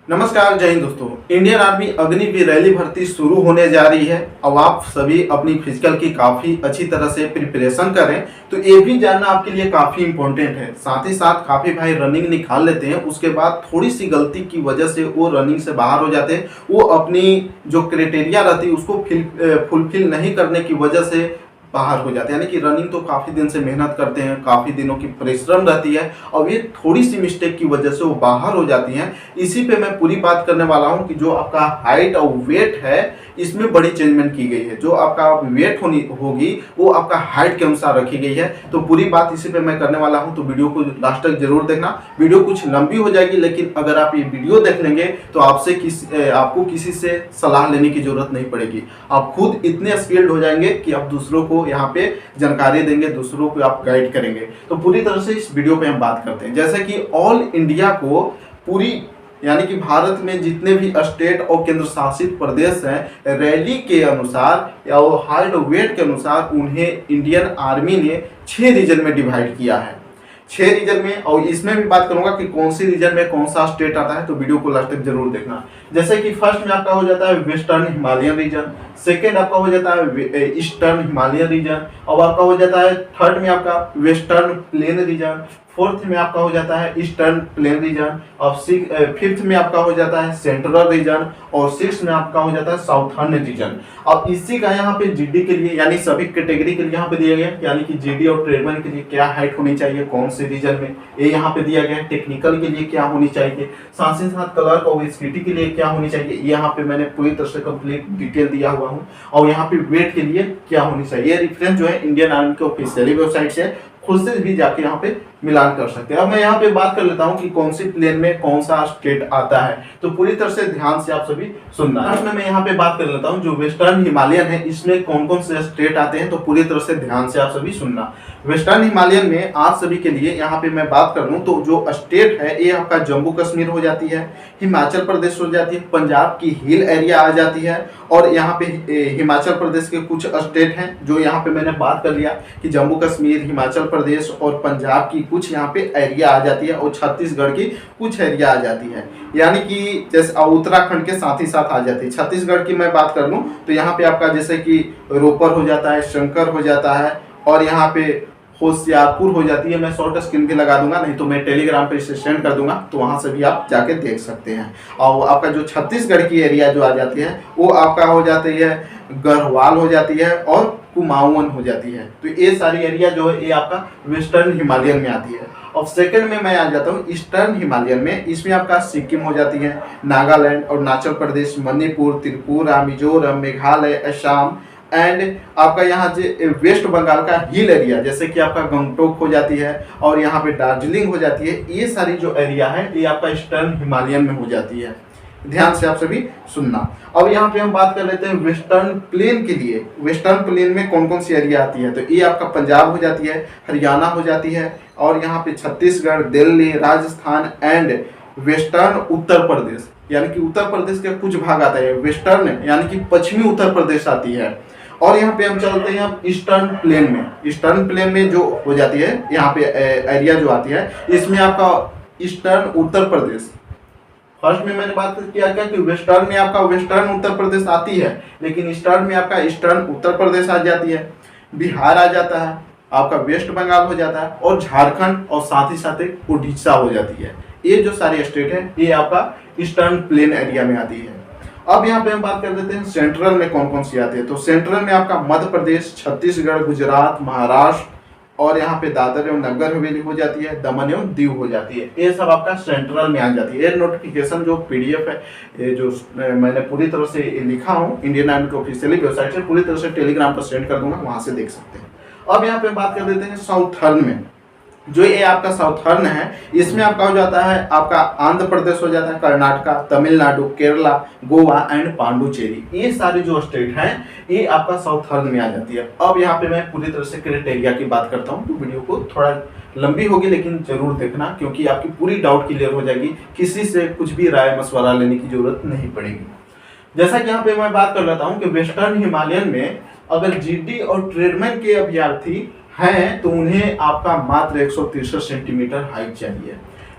नमस्कार, जय हिंद दोस्तों। इंडियन आर्मी अग्निवीर रैली भर्ती शुरू होने जा रही है। अब आप सभी अपनी फिजिकल की काफ़ी अच्छी तरह से प्रिपरेशन करें, तो ये भी जानना आपके लिए काफ़ी इंपॉर्टेंट है। साथ ही साथ काफ़ी भाई रनिंग निकाल लेते हैं, उसके बाद थोड़ी सी गलती की वजह से वो रनिंग से बाहर हो जाते हैं। वो अपनी जो क्राइटेरिया रहती है उसको फुलफिल नहीं करने की वजह से बाहर हो जाते हैं। यानी कि रनिंग तो काफ़ी दिन से मेहनत करते हैं, काफ़ी दिनों की परिश्रम रहती है और ये थोड़ी सी मिस्टेक की वजह से वो बाहर हो जाती हैं। इसी पे मैं पूरी बात करने वाला हूँ कि जो आपका हाइट और वेट है इसमें बड़ी चेंजमेंट की गई है। जो आपका वेट होगी वो आपका हाइट के अनुसार रखी गई है। तो पूरी बात इसी पे मैं करने वाला हूँ, तो वीडियो को लास्ट तक जरूर देखना। वीडियो कुछ लंबी हो जाएगी, लेकिन अगर आप ये वीडियो देख लेंगे तो आपको किसी से सलाह लेने की जरूरत नहीं पड़ेगी। आप खुद इतने स्किल्ड हो जाएंगे कि आप दूसरों को यहाँ पे जानकारी देंगे, दूसरों को आप गाइड करेंगे। तो पूरी तरह से इस वीडियो पे हम बात करते हैं। जैसे कि ऑल इंडिया को पूरी यानी कि भारत में जितने भी स्टेट और केंद्र शासित प्रदेश हैं, रैली के अनुसार या वो हाइट और वेट के अनुसार उन्हें इंडियन आर्मी ने 6 रीजन में डिवाइड किया है। 6 रीजन में, और इसमें भी बात करूंगा कि कौन सी रीजन में कौन सा स्टेट आता है, तो वीडियो को लास्ट तक जरूर देखना। जैसे कि फर्स्ट में आपका हो जाता है वेस्टर्न हिमालयन रीजन, सेकेंड आपका हो जाता है ईस्टर्न हिमालयन रीजन, और आपका हो जाता है थर्ड में आपका वेस्टर्न प्लेन रीजन, फोर्थ में आपका हो जाता है ईस्टर्न प्लेन रीजन, और फिफ्थ में आपका हो जाता है सेंट्रल रीजन, और सिक्स में आपका हो जाता है साउथर्न रीजन। अब इसी का यहाँ पे जीडी के लिए यानी सभी कैटेगरी के लिए यहाँ पे दिया गया, यानी कि जीडी और ट्रेडमैन के लिए क्या हाइट होनी चाहिए कौन से रीजन में, ये यहाँ पे दिया गया है। टेक्निकल के लिए क्या होनी चाहिए, साथ ही साथ क्लर्क और स्क्यूटी के लिए क्या होनी चाहिए, यहाँ पे मैंने पूरी तरह से कंप्लीट डिटेल दिया हुआ हूँ। और यहाँ पे वेट के लिए क्या होनी चाहिए, ये रेफरेंस जो है इंडियन आर्मी के ऑफिशियली वेबसाइट से खुद से भी जाके यहाँ पे मिलान कर सकते हैं। अब मैं यहाँ पे बात कर लेता हूँ कि कौन सी प्लेन में कौन सा स्टेट आता है, तो पूरी तरह से ध्यान से आप सभी सुनना है। मैं यहाँ पे बात कर लेता हूँ जो वेस्टर्न हिमालयन है इसमें कौन कौन से स्टेट आते हैं, तो पूरी तरह से ध्यान से आप सभी सुनना। वेस्टर्न हिमालयन में आप सभी के लिए यहाँ पे मैं बात कर लूँ तो जो स्टेट है ये आपका जम्मू कश्मीर हो जाती है, हिमाचल प्रदेश हो जाती है, पंजाब की हिल एरिया आ जाती है, और यहाँ पे हिमाचल प्रदेश के कुछ स्टेट हैं जो यहाँ पे मैंने बात कर लिया कि जम्मू कश्मीर, हिमाचल प्रदेश और पंजाब की कुछ यहाँ पे एरिया आ जाती है, और छत्तीसगढ़ की कुछ एरिया आ जाती है। यानी कि जैसे उत्तराखंड के साथ ही साथ आ जाती है। छत्तीसगढ़ की मैं बात कर लूँ तो यहाँ पे आपका जैसे कि रोपर हो जाता है, शंकर हो जाता है, और यहाँ पे होशियारपुर हो जाती है। मैं शॉर्ट स्क्रीन भी लगा दूंगा, नहीं तो मैं टेलीग्राम पे इसे सेंड कर दूंगा, तो वहां से भी आप जाके देख सकते हैं। और आपका जो छत्तीसगढ़ की एरिया जो आ जाती है वो आपका हो जाती है गढ़वाल हो जाती है और कुमाऊन हो जाती है। तो ये सारी एरिया जो है ये आपका वेस्टर्न हिमालयन में आती है। और सेकंड में मैं आ जाता हूँ ईस्टर्न हिमालयन में। इसमें आपका सिक्किम हो जाती है, नागालैंड, अरुणाचल प्रदेश, मणिपुर, त्रिपुरा, मिजोरम, मेघालय, असम, एंड आपका यहाँ से वेस्ट बंगाल का हिल एरिया जैसे कि आपका गंगटोक हो जाती है, और यहाँ पे दार्जिलिंग हो जाती है। ये सारी जो एरिया है ये आपका ईस्टर्न हिमालयन में हो जाती है। ध्यान से आप सभी सुनना। अब यहाँ पे हम बात कर लेते हैं वेस्टर्न प्लेन के लिए। वेस्टर्न प्लेन में कौन कौन सी एरिया आती है, तो ये आपका पंजाब हो जाती है, हरियाणा हो जाती है, और यहाँ पे छत्तीसगढ़, दिल्ली, राजस्थान एंड वेस्टर्न उत्तर प्रदेश, यानी कि उत्तर प्रदेश के कुछ भाग आता है। वेस्टर्न यानी कि पश्चिमी उत्तर प्रदेश आती है। और यहाँ पे हम चलते हैं अब ईस्टर्न प्लेन में। ईस्टर्न प्लेन में जो हो जाती है यहाँ पे एरिया जो आती है इसमें आपका ईस्टर्न उत्तर प्रदेश। फर्स्ट में मैंने बात किया क्या कि वेस्टर्न में आपका वेस्टर्न उत्तर प्रदेश आती है, लेकिन ईस्टर्न में आपका ईस्टर्न उत्तर प्रदेश आ जाती है, बिहार आ जाता है, आपका वेस्ट बंगाल हो जाता है, और झारखंड, और साथ ही साथ एक उड़ीसा हो जाती है। ये जो सारी स्टेट है ये आपका ईस्टर्न प्लेन एरिया में आती है। अब यहाँ पे हम बात कर लेते हैं सेंट्रल में कौन कौन सी आती है। तो सेंट्रल में आपका मध्य प्रदेश, छत्तीसगढ़, गुजरात, महाराष्ट्र, और यहाँ पे दादर एवं नगर हवेली हो जाती है, दमन एवं दीव हो जाती है। ये सब आपका सेंट्रल में आ जाती है। ये नोटिफिकेशन जो पीडीएफ है ये जो मैंने पूरी तरह से लिखा हूँ इंडियन आर्मी की ऑफिशियली वेबसाइट से, पूरी तरह से टेलीग्राम पर सेंड कर दूंगा, वहां से देख सकते हैं। अब यहाँ पे बात कर लेते हैं साउथर्न में। जो ये आपका साउथर्न है इसमें आपका हो जाता है आपका आंध्र प्रदेश हो जाता है, कर्नाटका, तमिलनाडु, केरला, गोवा एंड पांडुचेरी। ये सारे जो स्टेट हैं ये आपका साउथर्न में आ जाती है। अब यहाँ पे मैं पूरी तरह से क्राइटेरिया की बात करता हूँ, तो वीडियो को थोड़ा लंबी होगी लेकिन जरूर देखना, क्योंकि आपकी पूरी डाउट क्लियर हो जाएगी, किसी से कुछ भी राय मशवरा लेने की जरूरत नहीं पड़ेगी। जैसा कि यहाँ पे मैं बात कर लेता हूँ कि वेस्टर्न हिमालयन में अगर जीडी और ट्रेडमैन के अभ्यर्थी हैं तो उन्हें आपका मात्र 163 सेंटीमीटर हाइट चाहिए।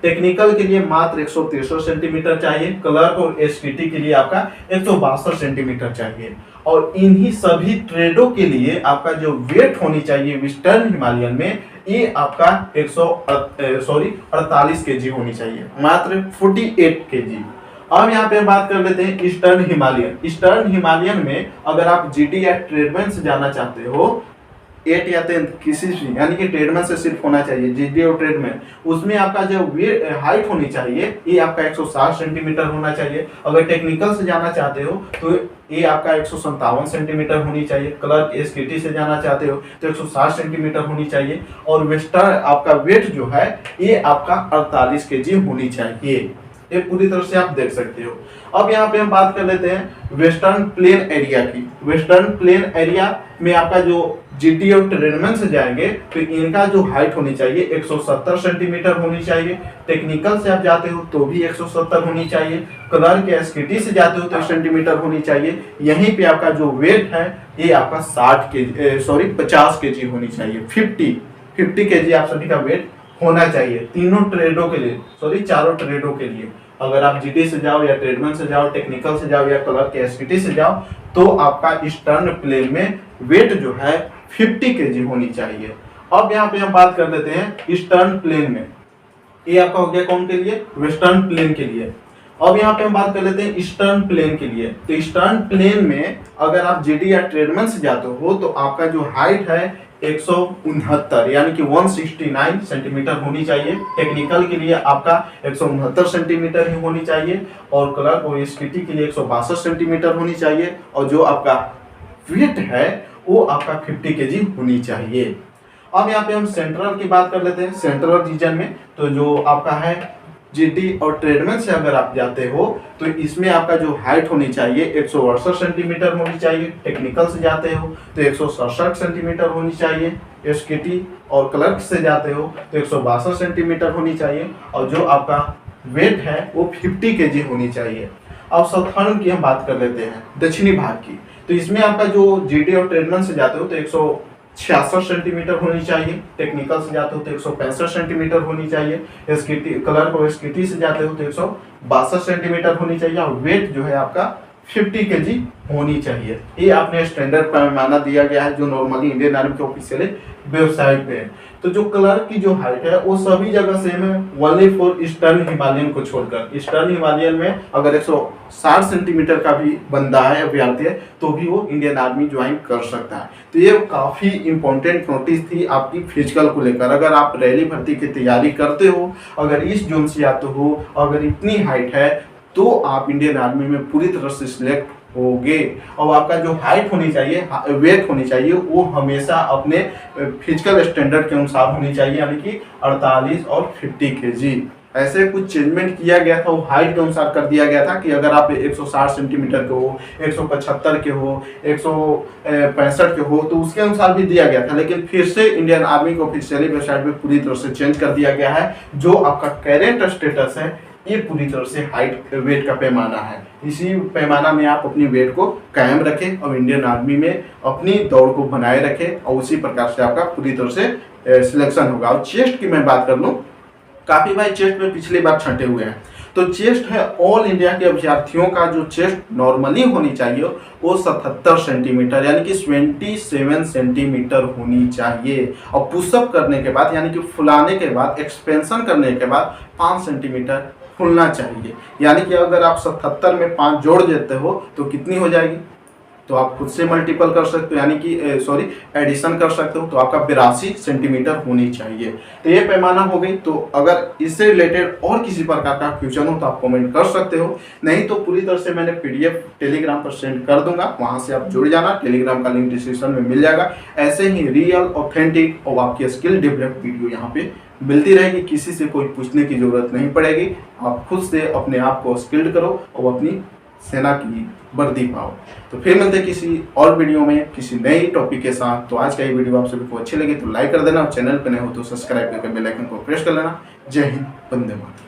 टेक्निकल के लिए मात्र 163 सेंटीमीटर चाहिए, क्लर्क और एसटीटी के लिए आपका 162 सेंटीमीटर चाहिए। और इन्हीं सभी ट्रेडों के लिए आपका जो वेट होनी चाहिए वेस्टर्न हिमालयन में, ये आपका 48 केजी होनी चाहिए, मात्र 48 केजी। अब यहाँ पे बात कर लेते हैं ईस्टर्न हिमालयन। ईस्टर्न हिमालयन में अगर आप जीटी या ट्रेडमैन से जाना चाहते हो, 8 या 10 किसी भी, यानी कि ट्रेडमैन से सिर्फ होना चाहिए, जीटी और ट्रेडमैन, उसमें आपका जो हाइट होनी चाहिए ये आपका 160 सेंटीमीटर होना चाहिए। अगर टेक्निकल से जाना चाहते हो तो ये आपका 157 सेंटीमीटर होनी चाहिए। क्लर्क एसकेटी से जाना चाहते हो तो 160 सेंटीमीटर होनी चाहिए। और वेस्टर्न आपका वेट जो है ये आपका 48 केजी होनी चाहिए। ये पूरी तरह से आप देख सकते हो। अब यहाँ पे हम बात कर लेते हैं वेस्टर्न प्लेन एरिया की। वेस्टर्न प्लेन एरिया में आपका जो जीटी और ट्रेडमैन से जाएंगे तो इनका जो हाइट होनी चाहिए 170 सेंटीमीटर होनी चाहिए। टेक्निकल से आप जाते हो तो भी 170 होनी चाहिए। क्लर्क या एसकेटी से जाते हो तो 1 सेंटीमीटर होनी चाहिए। यहीं पे आपका जो वेट है ये आपका 50 केजी होनी चाहिए। 50 केजी आप सभी का वेट होना चाहिए तीनों ट्रेडों के लिए, चारों ट्रेडों के लिए। अगर आप जीटी से जाओ या ट्रेडमैन से जाओ, टेक्निकल से जाओ या क्लर्क या एसकेटी से जाओ, तो आपका ईस्टर्न प्लेन में वेट जो है 50 केजी होनी चाहिए। अब यहाँ पे हम बात कर लेते हैं ईस्टर्न प्लेन में। ये आपका हो गया कौन के लिए? वेस्टर्न प्लेन के लिए। अब यहाँ पे हम बात कर लेते हैं ईस्टर्न प्लेन के लिए। तो ईस्टर्न प्लेन में अगर आप जीटी या ट्रेडमैन से जाते हो तो आपका जो हाइट है 169 यानी कि 169 सेंटीमीटर होनी चाहिए। टेक्निकल के लिए आपका 169 सेंटीमीटर ही होनी चाहिए। और क्लर्क और एसकेटी के लिए 162 सेंटीमीटर होनी चाहिए। और जो आपका वेट है वो आपका 50 केजी होनी चाहिए। अब यहाँ पे हम सेंट्रल की बात कर लेते हैं। सेंट्रल रीजन में तो जो आपका है जीटी और ट्रेडमैन से अगर आप जाते हो तो इसमें आपका जो हाइट होनी चाहिए 168 सेंटीमीटर होनी चाहिए। टेक्निकल से जाते हो तो 167 सेंटीमीटर होनी चाहिए। एसकेटी और क्लर्क से जाते हो तो 162 सेंटीमीटर होनी चाहिए। और जो आपका वेट है वो 50 केजी होनी चाहिए। अब साउथर्न की हम बात कर लेते हैं, दक्षिणी भाग की। तो इसमें आपका जो जीटी और ट्रेडमैन से जाते हो तो 166 सेंटीमीटर होनी चाहिए। टेक्निकल से जाते हो तो 165 सेंटीमीटर होनी चाहिए। एसकेटी क्लर्क और एसकेटी से जाते हो तो 162 सेंटीमीटर होनी चाहिए। और वेट जो है आपका 50 केजी होनी चाहिए। ये आपने स्टैंडर्ड पैमाना दिया गया है जो नॉर्मली इंडियन आर्मी के ऑफिशियल वेबसाइट पे है। तो जो क्लर्क की जो हाइट है वो सभी जगह सेम है, ओनली फॉर ईस्टर्न हिमालयन को छोड़कर। ईस्टर्न हिमालयन में अगर 160 सेंटीमीटर का भी बंदा है, अभ्यर्थी है, तो भी वो इंडियन आर्मी ज्वाइन कर सकता है। तो ये काफी इंपॉर्टेंट नोटिस थी आपकी फिजिकल को लेकर। अगर आप रैली भर्ती की तैयारी करते हो, अगर इस जोन से आते हो, अगर इतनी हाइट है, तो आप इंडियन आर्मी में पूरी तरह से सिलेक्ट होगे। और आपका जो हाइट होनी चाहिए, वेट होनी चाहिए, वो हमेशा अपने फिजिकल स्टैंडर्ड के अनुसार होनी चाहिए, यानी कि 48 और 50 केजी। ऐसे कुछ चेंजमेंट किया गया था, वो हाइट के अनुसार कर दिया गया था कि अगर आप 160 सेंटीमीटर के हो, 175 के हो, 165 के हो, तो उसके अनुसार भी दिया गया था। लेकिन फिर से इंडियन आर्मी को ऑफिशियली वेबसाइट में पूरी तरह से चेंज कर दिया गया है। जो आपका करेंट स्टेटस है ये पूरी तरह से हाइट वेट का पैमाना है। इसी पैमाना में आप अपनी वेट को कायम रखें और इंडियन आर्मी में अपनी दौड़ को बनाए रखें, और उसी प्रकार से आपका पूरी तरह से सिलेक्शन होगा। और चेस्ट की मैं बात कर लूँ, काफी भाई चेस्ट में पिछली बार छंटे हुए हैं। तो चेस्ट है ऑल इंडिया के अभ्यर्थियों का जो चेस्ट नॉर्मली होनी चाहिए वो 77 सेंटीमीटर यानी कि 27 सेंटीमीटर होनी चाहिए। और पुशअप करने के बाद यानी कि फुलाने के बाद, एक्सपेंशन करने के बाद 5 सेंटीमीटर फुलना चाहिए। यानी कि अगर आप 77 में 5 जोड़ देते हो तो कितनी हो जाएगी, तो आप खुद से मल्टीपल कर सकते हो, यानी कि एडिशन कर सकते हो। तो आपका 82 सेंटीमीटर होनी चाहिए। तो ये पैमाना हो गई। तो अगर इससे रिलेटेड और किसी प्रकार का क्वेश्चन हो तो आप कमेंट कर सकते हो, नहीं तो पूरी तरह से मैंने PDF टेलीग्राम पर सेंड कर दूंगा, वहां से आप जुड़ जाना। टेलीग्राम का लिंक डिस्क्रिप्शन में मिल जाएगा। ऐसे ही रियल, ऑथेंटिक और आपकी स्किल डेवलप वीडियो यहाँ पे मिलती रहेगी। किसी से कोई पूछने की जरूरत नहीं पड़ेगी। आप खुद से अपने आप को स्किल्ड करो और अपनी सेना की वर्दी पाओ। तो फिर मिलते हैं किसी और वीडियो में किसी नई टॉपिक के साथ। तो आज का ये वीडियो आप सभी को अच्छी लगे तो लाइक कर देना, और चैनल पर नए हो तो सब्सक्राइब करके बेल आइकन को प्रेस कर लेना। जय हिंद, वंदे मातरम।